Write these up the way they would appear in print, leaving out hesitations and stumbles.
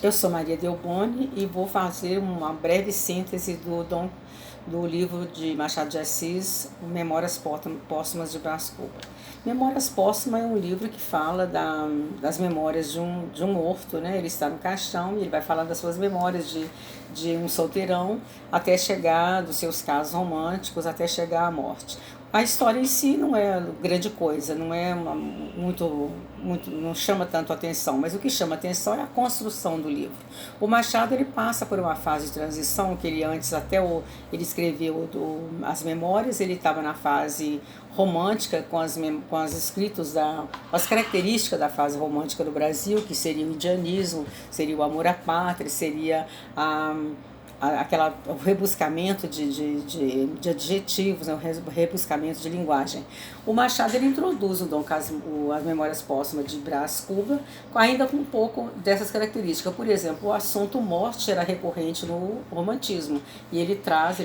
Eu sou Maria Delboni e vou fazer uma breve síntese do livro de Machado de Assis, Memórias Póstumas de Brás Cubas. Memórias Póstumas é um livro que fala das memórias de um morto, né? Ele está no caixão e ele vai falar das suas memórias de um solteirão até chegar, dos seus casos românticos, até chegar à morte. A história em si não é grande coisa, não é muito, não chama tanto atenção, mas o que chama atenção é a construção do livro. O Machado ele passa por uma fase de transição que ele antes ele escreveu as memórias, ele estava na fase romântica com as escritos as características da fase romântica do Brasil, que seria o indianismo, seria o amor à pátria, seria o rebuscamento de adjetivos, né, o rebuscamento de linguagem. O Machado ele introduz as Memórias Póstumas de Brás Cubas, ainda com um pouco dessas características. Por exemplo, o assunto morte era recorrente no romantismo, e ele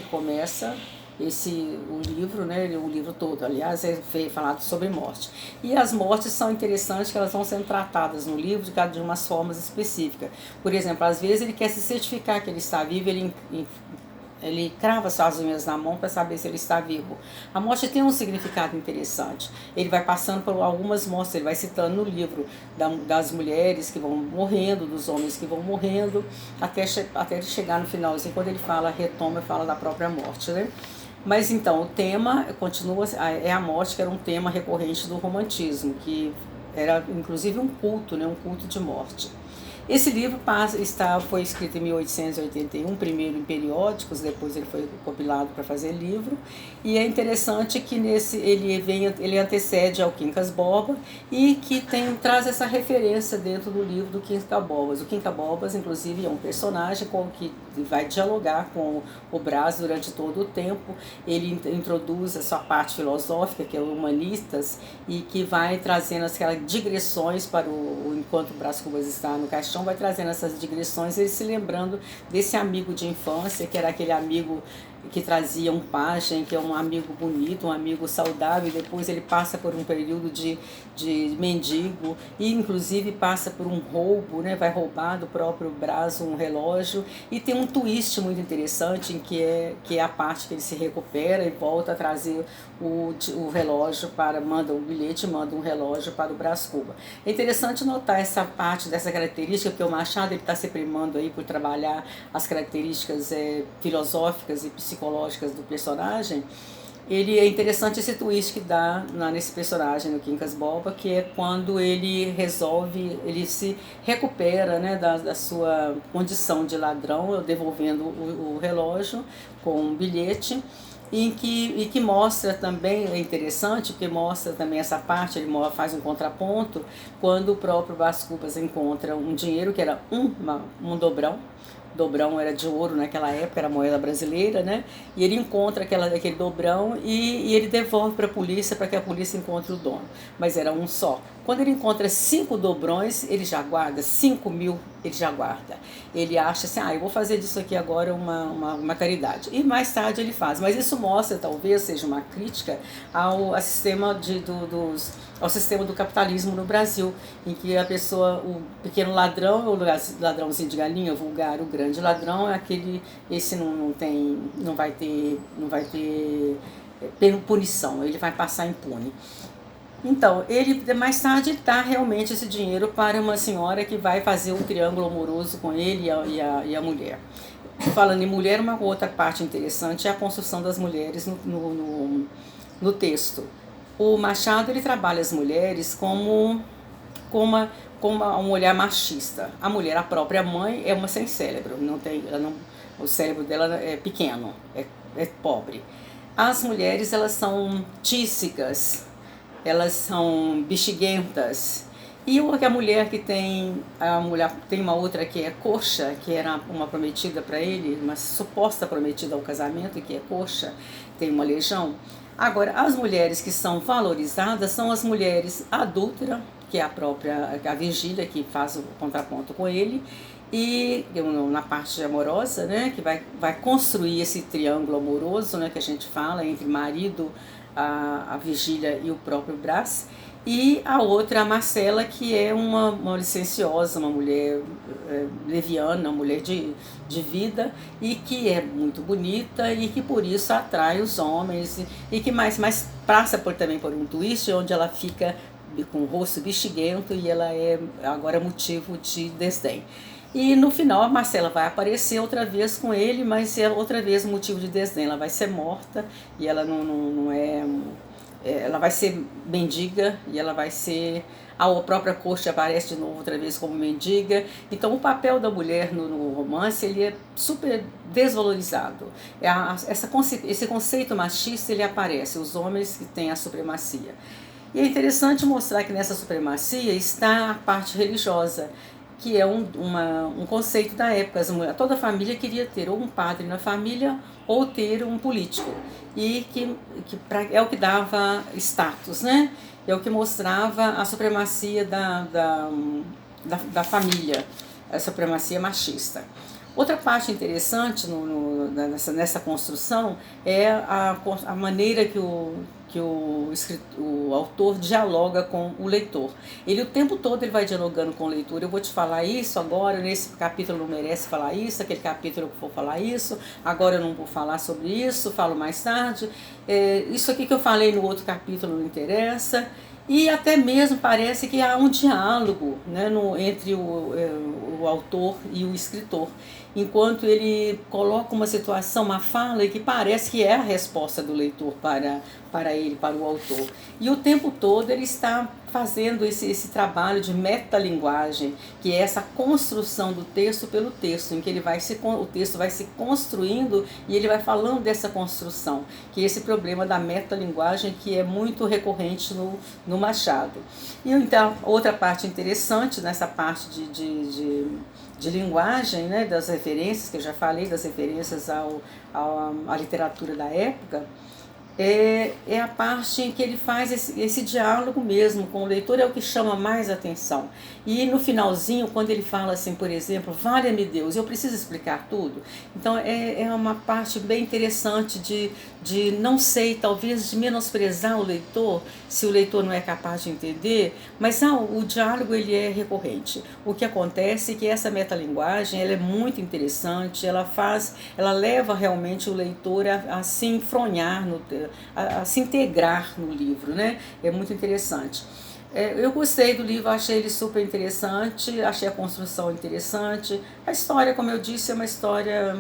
começa o livro, né, o livro todo, aliás, é falado sobre morte. E as mortes são interessantes que elas vão sendo tratadas no livro de umas formas específicas. Por exemplo, às vezes ele quer se certificar que ele está vivo, ele crava suas unhas na mão para saber se ele está vivo. A morte tem um significado interessante. Ele vai passando por algumas mortes, ele vai citando no livro das mulheres que vão morrendo, dos homens que vão morrendo, até chegar no finalzinho, quando ele fala da própria morte, né? Mas então, o tema continua, é a morte, que era um tema recorrente do romantismo, que era inclusive um culto, né, um culto de morte. Esse livro foi escrito em 1881, primeiro em periódicos, depois ele foi compilado para fazer livro, e é interessante que ele antecede ao Quincas Borba e que traz essa referência dentro do livro do Quincas Borbas. O Quincas Borbas, inclusive, é um personagem que vai dialogar com o Brás durante todo o tempo. Ele introduz a sua parte filosófica, que é o Humanistas, e que vai trazendo aquelas digressões enquanto o Brás Cubas está no caixão, vai trazendo essas digressões, ele se lembrando desse amigo de infância, que era aquele amigo que trazia um pajem, que é um amigo bonito, um amigo saudável, e depois ele passa por um período de mendigo, e inclusive passa por um roubo, né? Vai roubar do próprio Brás um relógio, e tem um twist muito interessante, que é a parte que ele se recupera e volta a trazer o relógio manda um bilhete, manda um relógio para o Brás Cubas. É interessante notar essa parte dessa característica, porque o Machado está se primando aí por trabalhar as características filosóficas e psicológicas do personagem. É interessante esse twist que dá nesse personagem, no Quincas Borba, que é quando ele se recupera, né, da sua condição de ladrão, devolvendo o relógio com um bilhete, e que mostra também, é interessante, porque mostra também essa parte, ele faz um contraponto, quando o próprio Brás Cubas encontra um dinheiro que era um dobrão. Dobrão era de ouro naquela época, era a moeda brasileira, né? E ele encontra aquele dobrão e ele devolve para a polícia, para que a polícia encontre o dono. Mas era um só. Quando ele encontra 5 dobrões, ele já guarda, 5.000 ele já guarda. Ele acha assim, eu vou fazer disso aqui agora uma caridade. E mais tarde ele faz. Mas isso mostra, talvez, seja uma crítica ao sistema ao sistema do capitalismo no Brasil, em que o pequeno ladrão, o ladrãozinho de galinha, vulgar, o grande ladrão é esse não vai ter punição, ele vai passar impune. Então, ele mais tarde dá realmente esse dinheiro para uma senhora que vai fazer um triângulo amoroso com ele e a mulher. Falando em mulher, uma outra parte interessante é a construção das mulheres no texto. O Machado ele trabalha as mulheres como uma mulher machista. A mulher, a própria mãe, é uma sem cérebro, o cérebro dela é pequeno, é pobre. As mulheres, elas são tísicas, elas são bexiguentas. E a mulher tem uma outra que é coxa, que era uma prometida para ele, uma suposta prometida ao casamento, que é coxa, tem uma legião. Agora, as mulheres que são valorizadas são as mulheres adúlteras, que é a Virgília, que faz o contraponto com ele, e na parte amorosa, né, que vai construir esse triângulo amoroso, né, que a gente fala, entre marido, a Virgília e o próprio Brás. E a outra, a Marcela, que é uma licenciosa, uma mulher leviana, uma mulher de vida, e que é muito bonita e que por isso atrai os homens, e que mais passa também por um twist onde ela fica com o rosto bexiguento e ela é agora motivo de desdém. E no final a Marcela vai aparecer outra vez com ele, mas é outra vez motivo de desdém. Ela vai ser morta e ela não é, ela vai ser mendiga e ela vai ser... A própria corte aparece de novo outra vez como mendiga. Então o papel da mulher no romance ele é super desvalorizado. Esse conceito machista ele aparece, os homens que têm a supremacia. E é interessante mostrar que nessa supremacia está a parte religiosa, que é um conceito da época. Toda família queria ter ou um padre na família ou ter um político. E é o que dava status, né? É o que mostrava a supremacia da família, a supremacia machista. Outra parte interessante nessa construção é a maneira que o autor dialoga com o leitor. Ele o tempo todo ele vai dialogando com o leitor. Eu vou te falar isso agora, nesse capítulo não merece falar isso, aquele capítulo eu vou falar isso, agora eu não vou falar sobre isso, falo mais tarde. Isso aqui que eu falei no outro capítulo não interessa. E até mesmo parece que há um diálogo, né, entre o autor e o escritor, enquanto ele coloca uma situação, uma fala que parece que é a resposta do leitor para ele, para o autor. E o tempo todo ele está fazendo esse trabalho de metalinguagem, que é essa construção do texto pelo texto, em que o texto vai se construindo e ele vai falando dessa construção, que é esse problema da metalinguagem que é muito recorrente no Machado. E então, outra parte interessante nessa parte de linguagem, né, das referências, que eu já falei, das referências à literatura da época, é a parte em que ele faz esse diálogo mesmo com o leitor, é o que chama mais atenção. E no finalzinho, quando ele fala assim, por exemplo, valha-me Deus, eu preciso explicar tudo. Então é uma parte bem interessante de não sei, talvez de menosprezar o leitor, se o leitor não é capaz de entender, mas o diálogo ele é recorrente. O que acontece é que essa metalinguagem ela é muito interessante, ela leva realmente o leitor a se enfronhar a se integrar no livro, né? É muito interessante. Eu gostei do livro, achei ele super interessante, achei a construção interessante. A história, como eu disse, é uma história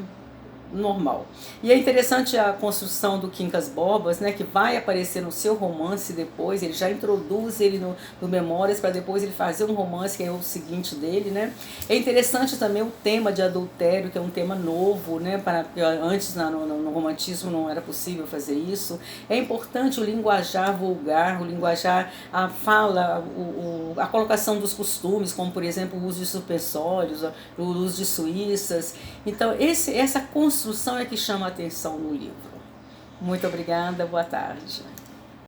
normal. E é interessante a construção do Quincas Bobas, né, que vai aparecer no seu romance depois, ele já introduz ele no Memórias para depois ele fazer um romance que é o seguinte dele, né. É interessante também o tema de adultério, que é um tema novo, né, antes no romantismo não era possível fazer isso. É importante o linguajar vulgar, o linguajar, a fala, a colocação dos costumes, como por exemplo o uso de suspensórios, o uso de suíças. Então essa construção é que chama a atenção no livro. Muito obrigada, boa tarde.